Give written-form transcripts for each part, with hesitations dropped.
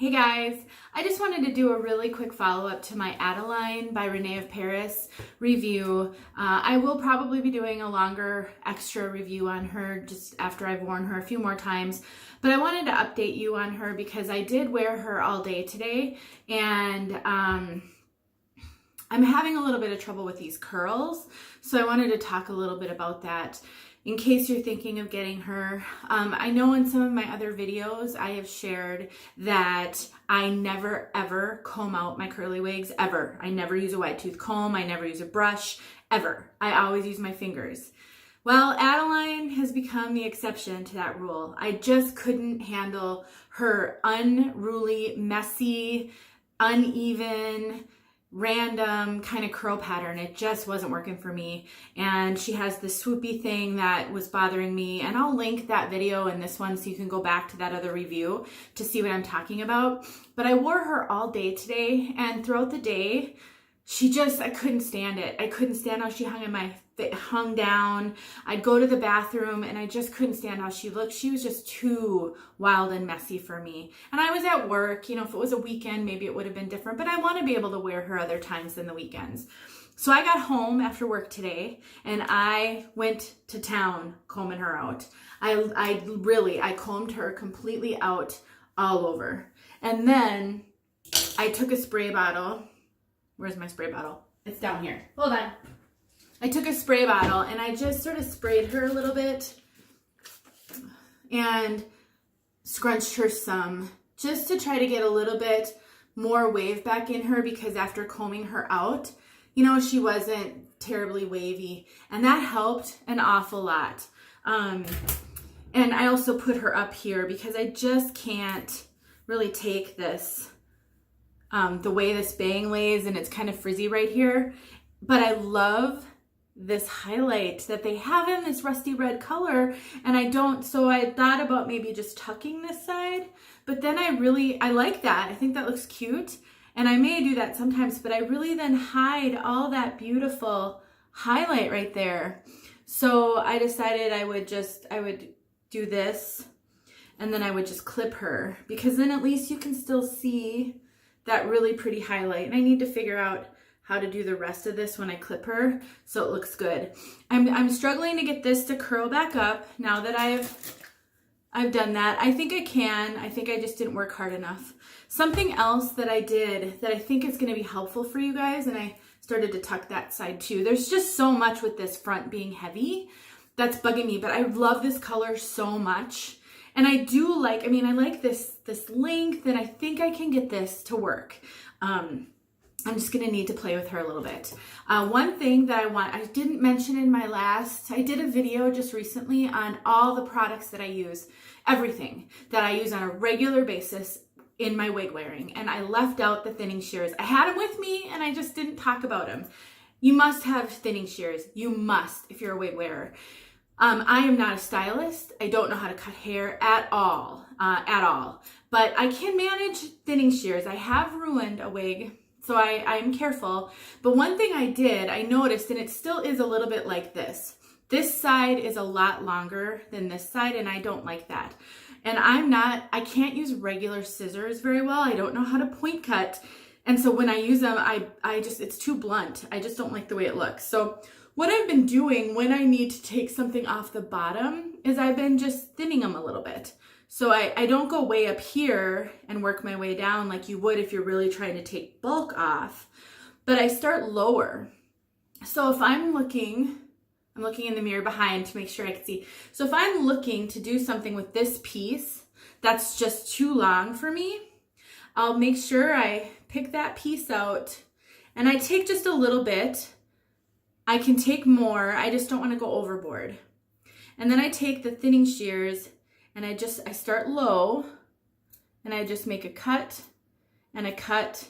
Hey guys, I just wanted to do a really quick follow-up to my Adeline by Rene of Paris review. I will probably be doing a longer extra review on her just after I've worn her a few more times, but I wanted to update you on her because I did wear her all day today, and I'm having a little bit of trouble with these curls, so I wanted to talk a little bit about that. In case you're thinking of getting her, I know in some of my other videos I have shared that I never ever comb out my curly wigs, ever. I never use a wide tooth comb, I never use a brush, ever. I always use my fingers. Well, Adeline has become the exception to that rule. I just couldn't handle her unruly, messy, uneven, random kind of curl pattern. It just wasn't working for me, and she has this swoopy thing that was bothering me, and I'll link that video in this one so you can go back to that other review to see what I'm talking about. But I wore her all day today, and throughout the day I couldn't stand it. I couldn't stand how she hung down. I'd go to the bathroom and I just couldn't stand how she looked. She was just too wild and messy for me. And I was at work, you know, if it was a weekend, maybe it would have been different, but I want to be able to wear her other times than the weekends. So I got home after work today and I went to town combing her out. I combed her completely out all over. And then I took a spray bottle. Where's my spray bottle? It's down here. Hold on. I took a spray bottle and I just sort of sprayed her a little bit and scrunched her some just to try to get a little bit more wave back in her, because after combing her out, you know, she wasn't terribly wavy, and that helped an awful lot. And I also put her up here because I just can't really take this the way this bang lays, and it's kind of frizzy right here. But I love this highlight that they have in this rusty red color, and so I thought about maybe just tucking this side, but then I like that. I think that looks cute, and I may do that sometimes, but I really then hide all that beautiful highlight right there. So I decided I would do this, and then I would just clip her, because then at least you can still see that really pretty highlight. And I need to figure out how to do the rest of this when I clip her so it looks good. I'm struggling to get this to curl back up now that I've done that. I think I can. I think I just didn't work hard enough. Something else that I did that I think is going to be helpful for you guys, and I started to tuck that side too. There's just so much with this front being heavy that's bugging me, but I love this color so much. And I do like, I like this length, and I think I can get this to work. I'm just gonna need to play with her a little bit. One thing that I didn't mention in my I did a video just recently on all the products that I use, everything that I use on a regular basis in my wig wearing. And I left out the thinning shears. I had them with me and I just didn't talk about them. You must have thinning shears. You must, if you're a wig wearer. I am not a stylist. I don't know how to cut hair at all, but I can manage thinning shears. I have ruined a wig, so I'm careful. But one thing I noticed, and it still is a little bit like this. This side is a lot longer than this side, and I don't like that. And I can't use regular scissors very well. I don't know how to point cut. And so when I use them, it's too blunt. I just don't like the way it looks. So what I've been doing when I need to take something off the bottom is I've been just thinning them a little bit. So I don't go way up here and work my way down like you would if you're really trying to take bulk off, but I start lower. So if I'm looking in the mirror behind to make sure I can see. So if I'm looking to do something with this piece that's just too long for me, I'll make sure I pick that piece out and I take just a little bit. I can take more, I just don't want to go overboard. And then I take the thinning shears and I start low and I just make a cut and a cut,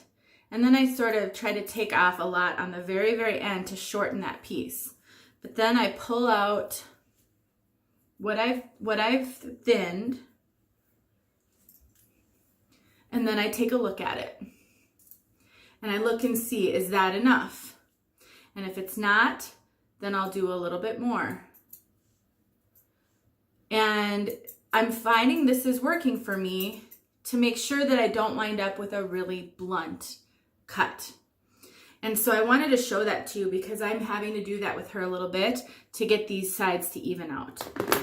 and then I sort of try to take off a lot on the very, very end to shorten that piece. But then I pull out what I've thinned, and then I take a look at it. And I look and see, is that enough? And if it's not, then I'll do a little bit more. And I'm finding this is working for me to make sure that I don't wind up with a really blunt cut. And so I wanted to show that to you because I'm having to do that with her a little bit to get these sides to even out.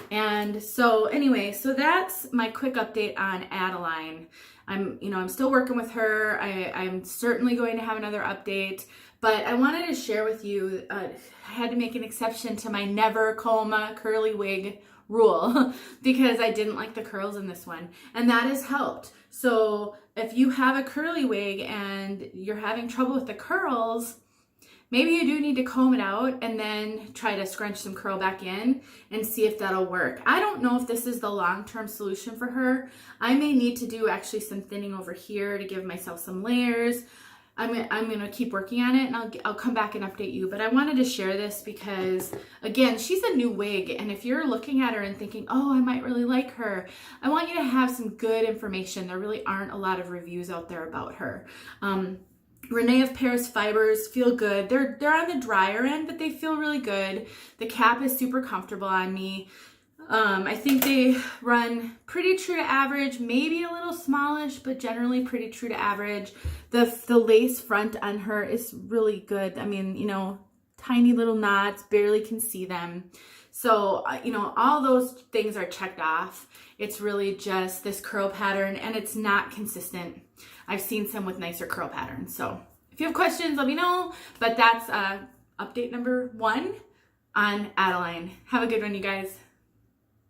And so anyway, so that's my quick update on Adeline. I'm still working with her. I'm certainly going to have another update, but I wanted to share with you, I had to make an exception to my never comb a curly wig rule because I didn't like the curls in this one, and that has helped. So if you have a curly wig and you're having trouble with the curls, maybe you do need to comb it out and then try to scrunch some curl back in and see if that'll work. I don't know if this is the long-term solution for her. I may need to do actually some thinning over here to give myself some layers. I'm going to keep working on it, and I'll come back and update you. But I wanted to share this because, again, she's a new wig. And if you're looking at her and thinking, oh, I might really like her, I want you to have some good information. There really aren't a lot of reviews out there about her. Rene of Paris fibers feel good. They're on the drier end, but they feel really good. The cap is super comfortable on me. I think they run pretty true to average, maybe a little smallish, but generally pretty true to average. The lace front on her is really good. I mean, tiny little knots, barely can see them. So, all those things are checked off. It's really just this curl pattern, and it's not consistent. I've seen some with nicer curl patterns. So if you have questions, let me know. But that's update number 1 on Adeline. Have a good one, you guys.